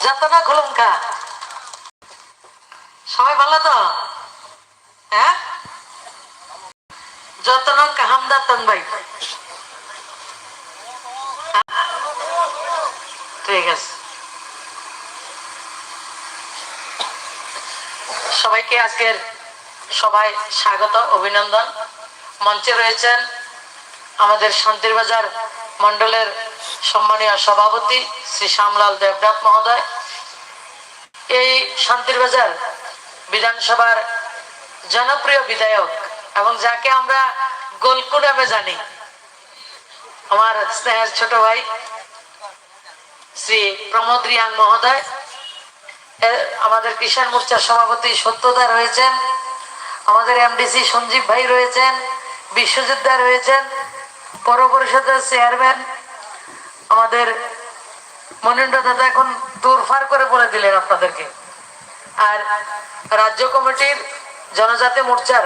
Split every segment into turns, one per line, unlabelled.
যত না খুলুমকা সবাই ভালো তো? হ্যাঁ, যত না কাহামদাতন ভাই, ঠিক আছে। সবাইকে আজকের সবাই স্বাগত, অভিনন্দন। মঞ্চে রয়েছেন আমাদের শান্তির বাজার মন্ডলের সম্মানীয় সভাপতি শ্রী শ্যামলাল দেবনাথ মহোদয়। এই শান্তির বাজার বিধানসভার জনপ্রিয় বিধায়ক এবং যাকে আমরা গোলকু নামে জানি, আমার স্নেহের ছোট ভাই শ্রী প্রমোদ রিয়াং মহোদয়। আমাদের কিষাণ মোর্চার সভাপতি সত্যদা রয়েছেন, আমাদের এমডিসি সঞ্জীব ভাই রয়েছেন, বিশ্বজিৎ দা রয়েছেন, পৌর পরিষদের চেয়ারম্যান আমাদের মনিন্দ্র দাদা এখন দূরফার করে বলে দিলেন আপনাদেরকে, আর রাজ্য কমিটির জনজাতি মোর্চার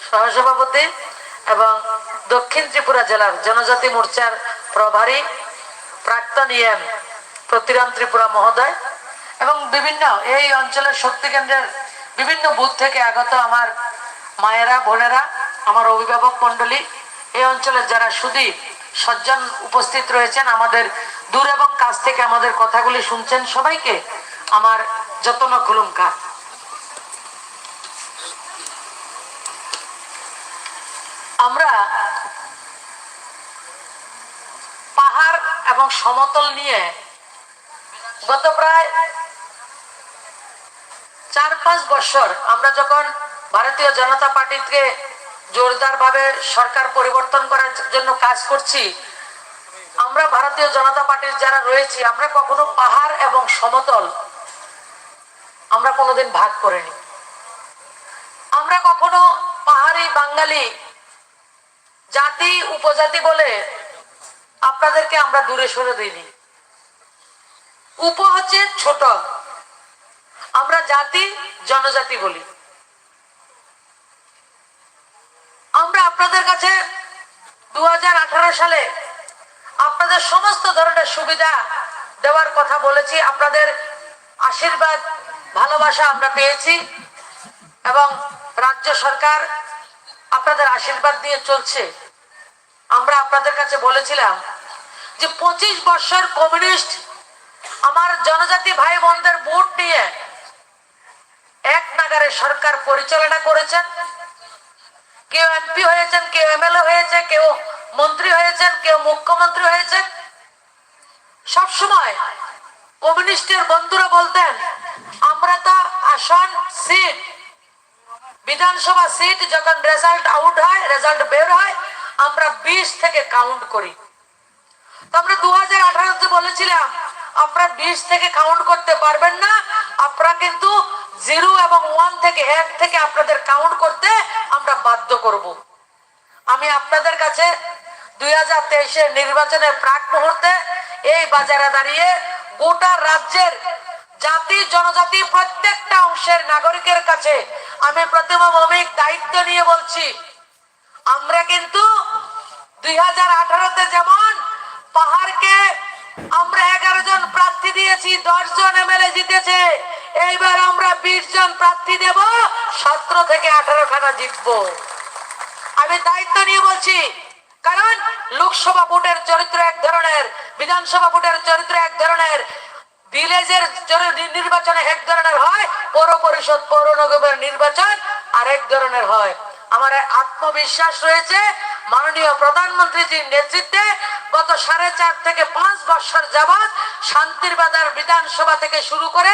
সহসভাপতি এবং দক্ষিণ ত্রিপুরা জেলার জনজাতি মোর্চার প্রভারী প্রাক্তন ইএম প্রতিরাম ত্রিপুরা মহোদয় এবং বিভিন্ন এই অঞ্চলের শক্তি কেন্দ্রের বিভিন্ন বুথ থেকে আগত আমার মায়েরা, বোনেরা, আমার অভিভাবক মন্ডলী, এই অঞ্চলের যারা সুধী সজ্জন উপস্থিত রয়েছেন, আমাদের দূর এবং কাছ থেকে আমাদের কথাগুলি শুনছেন, সবাইকে আমার যতন খুলুমকা। আমরা পাহাড় এবং সমতল নিয়ে গত প্রায় 4-5 বছর আমরা যখন ভারতীয় জনতা পার্টিকে জোরদার ভাবে সরকার পরিবর্তন করার জন্য কাজ করছি, আমরা ভারতীয় জনতা পার্টির যারা রয়েছি, আমরা কখনো পাহাড় এবং সমতল আমরা কোনোদিন ভাগ করিনি। আমরা কখনো পাহাড়ি বাঙালি জাতি উপজাতি বলে আপনাদেরকে আমরা দূরে সরে দিইনি। উপ হচ্ছে ছোট, আমরা জাতি জনজাতি বলি। আমরা আপনাদের কাছে 2018 সালে আপনাদের সমস্ত ধরনের সুবিধা দেওয়ার কথা বলেছি, আপনাদের আশীর্বাদ ভালোবাসা আমরা পেয়েছি এবং রাজ্য সরকার আপনাদের আশীর্বাদ দিয়ে চলছে। আমরা আপনাদের কাছে বলেছিলাম যে 25 বছর কমিউনিস্ট আমার জনজাতি ভাই বোনদের ভোট নিয়ে এক নাগারে সরকার পরিচালনা করেছেন। কেউ এমপি হয়েছেন, কেউ এমএলএ হয়েছে, কেউ মন্ত্রী হয়েছেন, কেউ মুখ্যমন্ত্রী হয়েছেন। সবসময় কমিউনিস্টের বন্ধুরা বলতেন আমরা তো আসন সিট, বিধানসভা সিট যখন রেজাল্ট আউট হয়, রেজাল্ট বের হয়, আমরা 20 থেকে কাউন্ট করি। তো আমরা 2018-তে বলেছিলাম আপনারা 20 থেকে কাউন্ট করতে পারবেন না, আপনারা কিন্তু 0 এবং 1 থেকে 1 থেকে আপনাদের কাউন্ট করতে আমরা বাধ্য করব। আমি আপনাদের কাছে 2023-এর নির্বাচনের প্রাক মুহূর্তে এই বাজারে দাঁড়িয়ে গোটা রাজ্যের জাতি জনজাতি প্রত্যেকটা অংশের নাগরিকের কাছে আমি প্রতিমৌমিক দায়িত্ব নিয়ে বলছি, আমরা কিন্তু 2018-তে যেমন পাহাড়কে আমরা 11 জন প্রার্থী দিয়েছি, 10 জন এমএলএ জিতেছে, এইবার আমরা 20 জন প্রার্থী দেব, 17 থেকে 18 খানা জিতবো। আমি দায়িত্ব নিয়ে বলছি, কারণ লোকসভা ভোটের চরিত্র এক ধরনের, বিধানসভা ভোটের চরিত্র এক ধরনের, ভিলেজের নির্বাচনে এক ধরনের হয়, পৌর পরিষদ পৌর নিগমের নির্বাচন আরেক ধরনের হয়। আমার আত্মবিশ্বাস রয়েছে মাননীয় প্রধানমন্ত্রীজির নেতৃত্বে গত 4.5 থেকে 5 বছর যাবৎ শান্তির বাজার বিধানসভা থেকে শুরু করে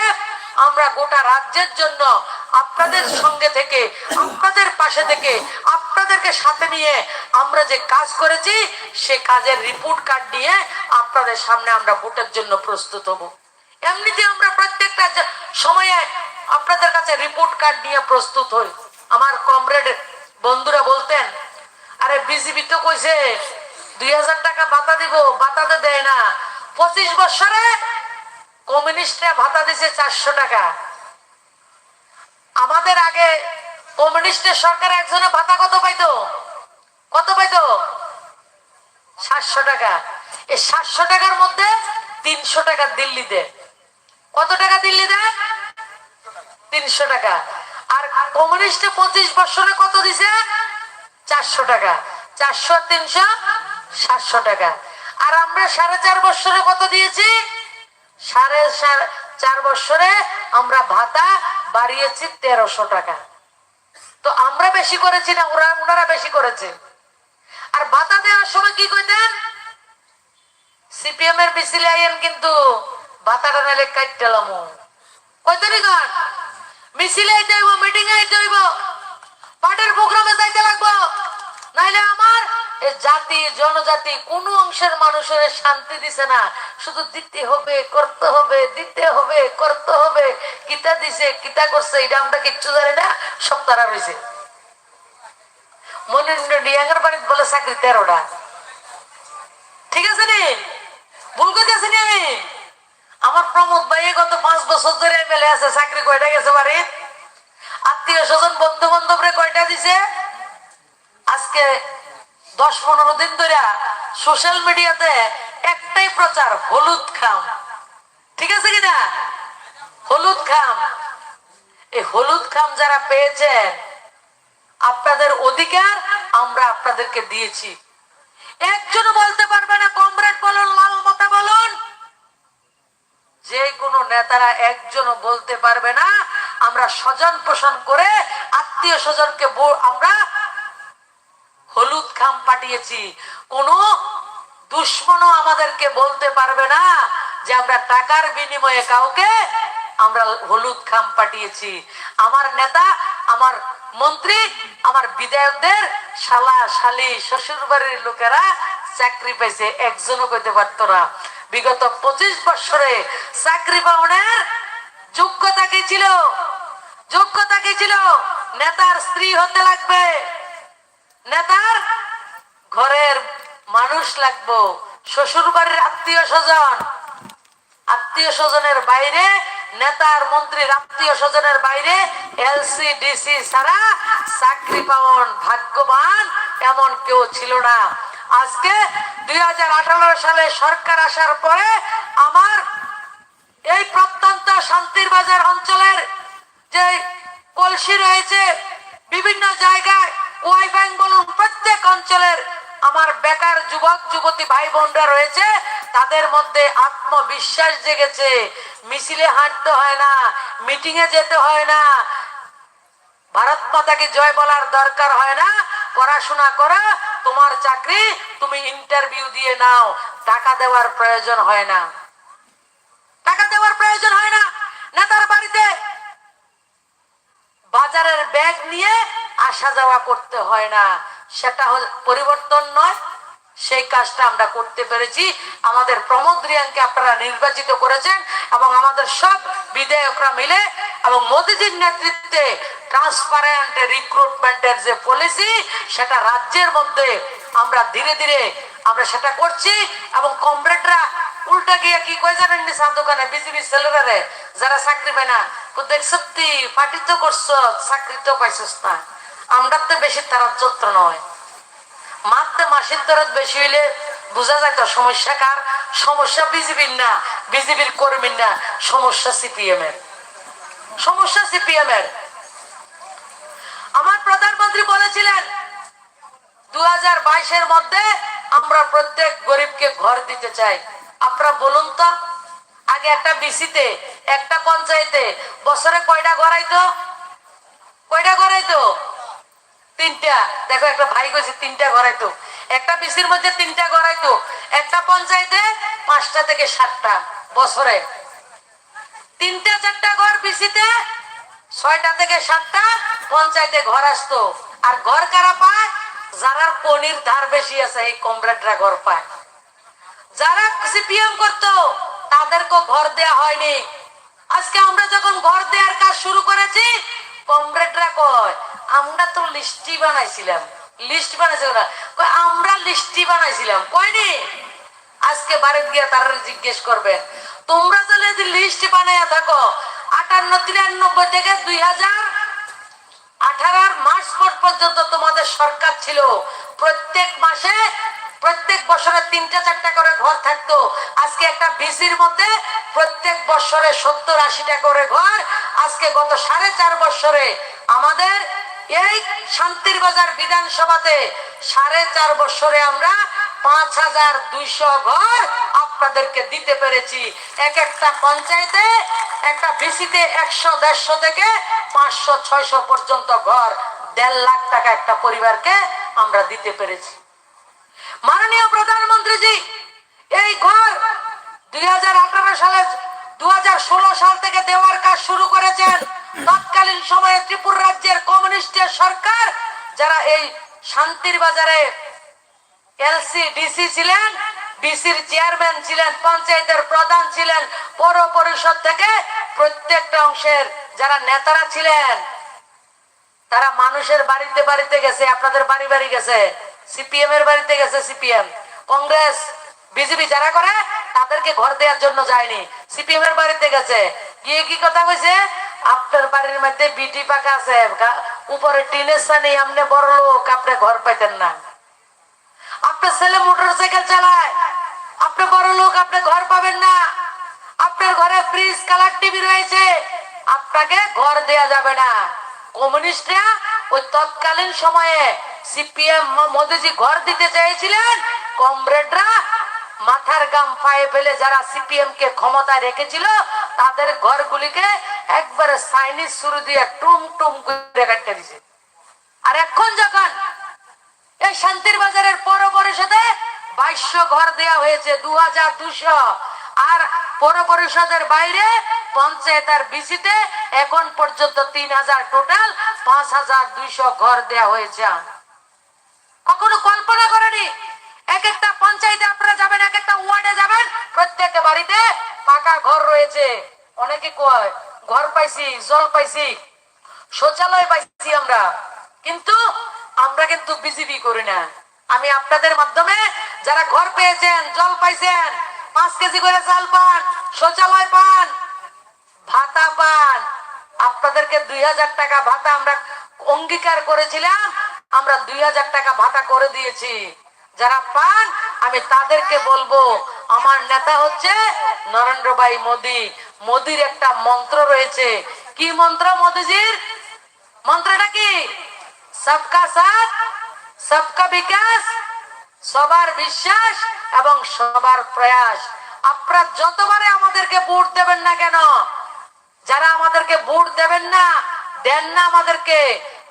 আমরা গোটা রাজ্যের জন্য আপনাদের সঙ্গে থেকে, আপনাদের পাশে থেকে, আপনাদেরকে সাথে নিয়ে আমরা যে কাজ করেছি সে কাজের রিপোর্ট কার্ড নিয়ে আপনাদের সামনে আমরা ভোটের জন্য প্রস্তুত হব। এমনিতে আমরা প্রত্যেকটা সময়ে আপনাদের কাছে রিপোর্ট কার্ড নিয়ে প্রস্তুত হই। আমার কমরেড বন্ধুরা বলতেন, আরে বিজেপি তো কইছে 2000 টাকা ভাতা দিব, ভাতাতে দেয় না। 25 বছরে কমিউনিস্টরা ভাতা দিছে 400 টাকা। আমাদের আগে কমিউনিস্টের সরকার একজনে ভাতা কত পাইতো? 700 টাকা। এই 700 টাকার মধ্যে 300 টাকা দিল্লিতে। কত টাকা দিল্লিতে? 300 টাকা। আর কমিউনিস্টে 25 বছরে কত দিছে? 400 টাকা। 400 আর 300 700 টাকা। আর আমরা 4.5 বছরে কত দিয়েছি? 4.5 বছরে আমরা ভাতা বাড়িয়েছি 1300 টাকা। তো আমরা বেশি করেছি না ওনারা বেশি করেছে? আর ভাতা দেওয়ার সময় কি কইতেন? সিপিএম এর মিছিলে আইয়েন কিন্তু ভাতাটা নাইলে কাটতেলাম কইতেনি গান। মিছিলে আইতে হইব, মিটিং এ আইতে হইব, পার্টির প্রোগ্রামে যাইতে লাগবো, নাইলে আমার জাতি জনজাতি কোন অংশের মানুষের শান্তি দিছে না। শুধু দিতে হবে, করতে হবে, দিতে হবে, করতে হবে। কিতা দিছে, কিতা করছে এটা আমরা কিচ্ছু জানি না, সব তারা রয়েছে। মনিন্দ্র ডিয়াঙ্গের বাড়িতে বলে চাকরি 13টা। ঠিক আছে নি? ভুল করতেছি নি আমি? আমার প্রমোদ ভাই গত 5 বছর ধরে এমএলএ আছে, চাকরি কয়টা গেছে বাড়ি? আত্মীয় স্বজন বন্ধু বান্ধবরে কয়টা দিছে? আজকে 10-15 দিন ধরে সোশ্যাল মিডিয়াতে একটাই প্রচার, হলুদ খাম। ঠিক আছে কিনা? হলুদ খাম। এই হলুদ খাম যারা পেয়েছেন, আপনাদের অধিকার আমরা আপনাদেরকে দিয়েছি। একজন বলতে পারবে না, কমরেড বলুন, লাল মাতা বলুন, যে কোনো নেতারা একজনও বলতে পারবে না আমরা স্বজন পোষণ করে আত্মীয় স্বজনকে আমরা হলুদ খাম পাঠিয়েছি। কোন দুশ্মনও আমাদেরকে বলতে পারবে না যে আমরা টাকার বিনিময়ে কাউকে আমরা হলুদ খাম পাঠিয়েছি। আমার নেতা, আমার মন্ত্রী, আমার বিধায়কদের শালা শালি শ্বশুর বাড়ির লোকেরা চাকরি পাইছে, একজনও কইতে পারতো না। বিগত 25 বছরে চাকরি পাওয়ার যোগ্যতা কি ছিল? যোগ্যতা কি ছিল? নেতার স্ত্রী হতে লাগবে, নেতার ঘরের মানুষ লাগবো, শ্বশুর বাড়ির আত্মীয় স্বজন, আত্মীয় স্বজনের বাইরে, নেতার মন্ত্রীর আত্মীয় স্বজনের বাইরে এলসি ডিসি ছাড়া চাকরি পাওয়ার ভাগ্যবান এমন কেউ ছিল না। আজকে 2018 সালে সরকার আসার পরে আমার এই প্রত্যন্ত শান্তির বাজার অঞ্চলের যে কলসি রয়েছে, বিভিন্ন জায়গায় ওয়াইফাই বলুন, প্রত্যেক অঞ্চলের আমার বেকার যুবক যুবতী ভাই বোনরা রয়েছে, তাদের মধ্যে আত্মবিশ্বাস জেগেছে। মিছিলে হাঁটতে হয় না, মিটিং এ যেতে হয় না, ভারত মাতাকে জয় বলার দরকার হয় না। পড়াশোনা করা, তোমার চাকরি, তুমি ইন্টারভিউ দিয়ে নাও, টাকা দেওয়ার প্রয়োজন হয় না, টাকা দেওয়ার প্রয়োজন হয় না। নেতার বাড়িতে বাজারের ব্যাগ নিয়ে আসা যাওয়া করতে হয় না। সেটা হল পরিবর্তন নয়, সেই কাজটা আমরা করতে পেরেছি। আমাদের প্রমোদ রিয়াংকে আপনারা নির্বাচিত করেছেন এবং আমাদের সব বিধায়করা মিলে এবং মোদিজির নেতৃত্বে ট্রান্সপারেন্ট রিক্রুটমেন্টের যে পলিসি, সেটা রাজ্যের মধ্যে আমরা ধীরে ধীরে আমরা সেটা করছি। এবং কমরেডরা উল্টা গিয়ে কি কয় জানেন নি? চা দোকানে বিজেপি ছেলেরা যারা চাকরি পায় না, দেখছি পার্টি তো করছো, চাকরি তো পাইছিস না। আমরা তো বেশি তারার যন্ত্র নয়, মারতে মাসির দরদ বেশি হইলে বোঝা যায় তো সমস্যা কার। সমস্যা বিজেপির না, বিজেপির কর্মীর না, সমস্যা সিপিএম এর, সমস্যা সিপিএম এর। আমার প্রধানমন্ত্রী বলেছিলেন 2022-এর মধ্যে আমরা প্রত্যেক গরিবকে ঘর দিতে চাই। আপনারা বলুন তো, আগে একটা বিসিতে, একটা পঞ্চায়েতে বছরে কয়টা ঘর আইতো? কয়টা ঘর আইতো? 3টা। দেখো একটা ভাই কইছে 3টা ঘর আইতো। একটা বিসির মধ্যে 3টা ঘর আইতো। একটা পঞ্চায়েতে 5টা থেকে 7টা বছরে। 3টা 4টা ঘর বিসিতে, 6টা থেকে 7টা পঞ্চায়েতে ঘর আসতো। আর ঘর কারা পায়? যারা পনির ধার বেশি আছে, এই কমরেডরা ঘর পায়। যারা সিপিএম করতো তাদেরকে ঘর দেয়া হয়নি। আজকে আমরা যখন ঘর দেওয়ার কাজ শুরু করেছি, কমরেডরা কয় আমরা তো লিস্টি বানাইছিলাম। লিস্ট বানাইছিলাম, আমরা লিস্টি বানাইছিলাম, কয়নি? আজকে বাড়িতে গিয়ে তারা জিজ্ঞেস করবেন, তোমরা যদি লিস্ট বানাইয়া থাকো 58-93 থেকে 2018 মার্চ পর্যন্ত তোমাদের সরকার ছিল, প্রত্যেক মাসে প্রত্যেক বছরে 3টা 4টা করে ঘর থাকতো, আজকে একটা বিসির মধ্যে প্রত্যেক বছরে 70-80টা করে ঘর। আজকে গত 4.5 বছরে আমাদের এই শান্তির বাজার বিধানসভাতে 4.5 বছরে আমরা 5200 ঘর আপনাদেরকে দিতে পেরেছি। এক একটা পঞ্চায়েতে একটা বিসিতে 100-150 থেকে 500-600 পর্যন্ত ঘর, 1.5 লাখ টাকা একটা পরিবারকে আমরা দিতে পেরেছি। মাননীয় প্রধানমন্ত্রীজি এই ঘর 2018 সালে 2016 সাল থেকে দেওয়ার কাজ শুরু করেছেন। তৎকালীন সময়ে ত্রিপুরা রাজ্যের কমিউনিস্টের সরকার, যারা এই শান্তির বাজারে এলসি ডিসি ছিলেন, বিসির চেয়ারম্যান ছিলেন, পঞ্চায়েতের প্রধান ছিলেন, পৌর পরিষদ থেকে প্রত্যেকটা অংশের যারা নেতারা ছিলেন, তারা মানুষের বাড়িতে বাড়িতে গেছে, আপনাদের বাড়ি বাড়ি গেছে, সিপিএম এর বাড়িতে গেছে, সিপিএম, কংগ্রেস, বিজেপি যারা করে তাদেরকে ঘর দেওয়ার জন্য যায়নি, সিপিএম এর বাড়িতে গেছে। গিয়ে কি কথা কইছে, আপনার বাড়ির মধ্যে বিটি পাকা আছে, উপরে টিনের ছানি, আপনি বড় লোক, আপনি ঘর পাইতেন না। আপনার ছেলে মোটরসাইকেল চালায়, আপনি বড় লোক, আপনি ঘর পাবেন না। আপনার ঘরে ফ্রিজ, কালার টিভি রয়েছে, আপনাকে ঘর দেয়া যাবে না। কমিউনিস্টরা ওই তৎকালীন সময়ে সিপিএম মোদীজি ঘর দিতে চাইছিলেন, কমরেডরা মাথার গাম পায়ে ফেলে যারা সিপিএম কে ক্ষমতায় রেখেছিল তাদের ঘরগুলিকে একবারে চাইনিজ শুরু দিয়ে টুম টুম করে কাটতে দিছে। আর এখন যখন এই শান্তির বাজারের পৌর পরিষদে 2200 ঘর দেয়া হয়েছে, 2200, আর পৌর পরিষদের বাইরে পঞ্চায়েত আর বিসিতে এখন পর্যন্ত 3000, টোটাল 5200 ঘর দেয়া হয়েছে। কখনো কল্পনা করেনি এক একটা পঞ্চায়েতে আপনারা যাবেন, এক একটা ওয়ার্ডে যাবেন, প্রত্যেক বাড়িতে পাকা ঘর রয়েছে। অনেকে কয় ঘর পাইছি, জল পাইছি, শৌচালয় পাইছি আমরা, কিন্তু আমরা কিন্তু বিজেপি করি না। আমি আপনাদের মাধ্যমে যারা ঘর পেয়েছেন, জল পাইছেন, 5 কেজি করে চাল পান, শৌচালয় পান, ভাতা পান, আপনাদেরকে 2000 টাকা ভাতা আমরা অঙ্গীকার করেছিলাম, আমরা 2000 টাকা ভাতা করে দিয়েছি। যারা পান আমি তাদেরকে বলবো, আমার নেতা হচ্ছে নরেন্দ্র ভাই মোদী। মোদীর একটা মন্ত্র রয়েছে। কি মন্ত্র মোদীজির? মন্ত্রটা কি? সবকা সাথ, সবকা বিকাশ, সবার বিশ্বাস এবং সবার প্রয়াস। আপনারা যতবারে আমাদেরকে ভোট দেবেন না কেন, যারা আমাদেরকে ভোট দেবেন না, দেন না আমাদেরকে,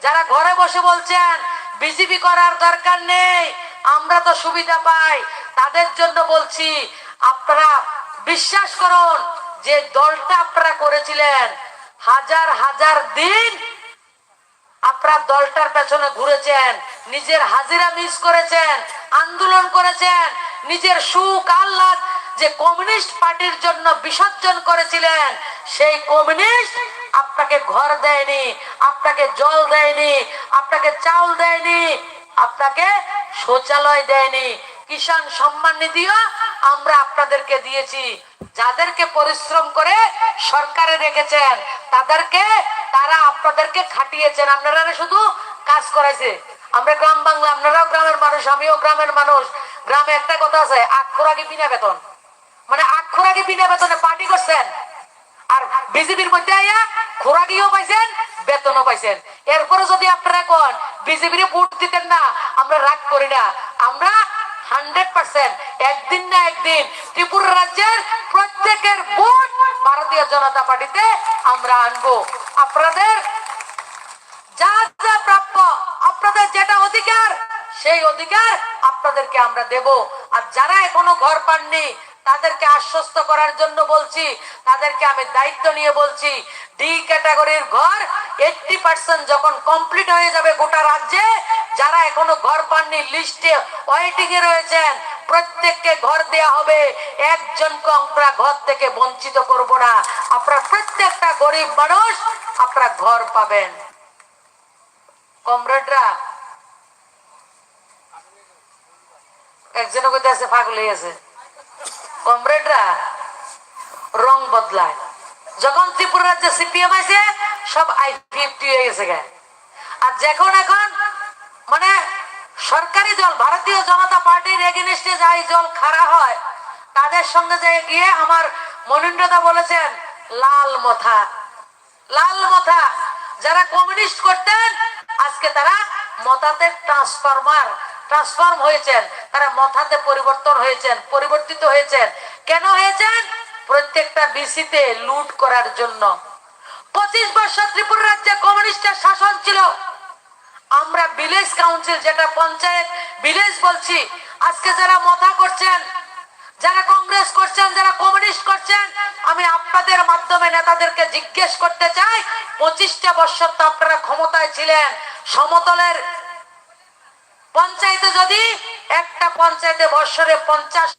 যারা ঘরে বসে বলছেন বিজেপি করার দরকার নেই, আমরা তো সুবিধা পাই, তাদের জন্য বলছি, আপনারা বিশ্বাস করুন যে দলটা আপনারা করেছিলেন, হাজার হাজার দিন আপনারা দলটার পেছনে ঘুরেছেন, নিজের হাজিরা মিস করেছেন, আন্দোলন করেছেন, নিজের সুখ আহ্লাদ যে কমিউনিস্ট পার্টির জন্য বিসর্জন করেছিলেন, সেই কমিউনিস্ট আপনাকে ঘর দেয়নি, আপনাকে জল দেয়নি, আপনাকে চাউল দেয়নি, আপনাকে শৌচালয় দেয়নি। কিষাণ সম্মান নিধিও আমরা আপনাদেরকে দিয়েছি। যাদেরকে পরিশ্রম করে সরকারে রেখেছেন তাদেরকে, তারা আপনাদেরকে খাটিয়েছেন, আপনারা শুধু কাজ করাইছে। আমরা গ্রাম বাংলা, আপনারাও গ্রামের মানুষ, আমিও গ্রামের মানুষ। গ্রামে একটা কথা আছে, আখড়াকে বিনা বেতন, মানে আখড়াকে বিনা বেতনে পার্টি করছেন, আর বিজেপির মধ্যে আইয়া খোরাকিও পাইছেন, বেতনও পাইছেন। এরপরে যদি আপনারা কোন বিজেপির ভোট দিতেন না, আমরা রাগ করি না, আমরা 100% একদিন না একদিন ত্রিপুরা রাজ্যের প্রত্যেকের ভোট ভারতীয় জনতা পার্টিতে আমরা আনবো। আপনাদের যা যা প্রাপ্য, আপনাদের যেটা অধিকার, সেই অধিকার আপনাদেরকে আমরা দেব। আর যারা এখনো ঘর পাননি তাদেরকে আশ্বস্ত করার জন্য বলছি, তাদেরকে আমি দায়িত্ব নিয়ে বলছি, ডি ক্যাটাগরির ঘর 80% যখন কমপ্লিট হয়ে যাবে গোটা রাজ্যে, যারা এখনো ঘর পাননি লিস্টে ওয়েটিং এ রয়েছেন, প্রত্যেককে ঘর দেয়া হবে। একজনকে আমরা ঘর থেকে বঞ্চিত করব না। আপনারা প্রত্যেকটা গরিব মানুষ আপনারা ঘর পাবেন। কমরেডরা একজন কোথায় আছে, পাগল হয়ে আছে। কমরেডরা রং বদলায়। যখন ত্রিপুরা রাজ্যে সিপিএম আছে সব I50 হয়ে গেছে। আর যখন এখন মানে সরকারি দল ভারতীয় জনতা পার্টির এগেনিস্টে যাই দল খাড়া হয় তাদের সঙ্গে যে গিয়ে আমার মনীন্দ্রদা বলেছেন লাল মথা, লাল মথা। যারা কমিউনিস্ট করতেন আজকে তারা মথাতে ট্রান্সফর্ম হয়েছেন, তারা মথাতে পরিবর্তন হয়েছেন, পরিবর্তিত হয়েছেন। কেন হয়েছেন? প্রত্যেকটা বিসিতে লুট করার জন্য। 25 বছর ত্রিপুরা রাজ্যে কমিউনিস্টের শাসন ছিল। আমরা ভিলেজ কাউন্সিল, যেটা পঞ্চায়েত ভিলেজ বলছি, আজকে যারা মথা করছেন, যারা কংগ্রেস করছেন, যারা কমিউনিস্ট করছেন, আমি আপনাদের মাধ্যমে নেতাদেরকে জিজ্ঞেস করতে চাই, 25টা বছর তো আপনারা ক্ষমতায় ছিলেন। সমতলের পঞ্চায়েতে যদি একটা পঞ্চায়েতে বছরে 50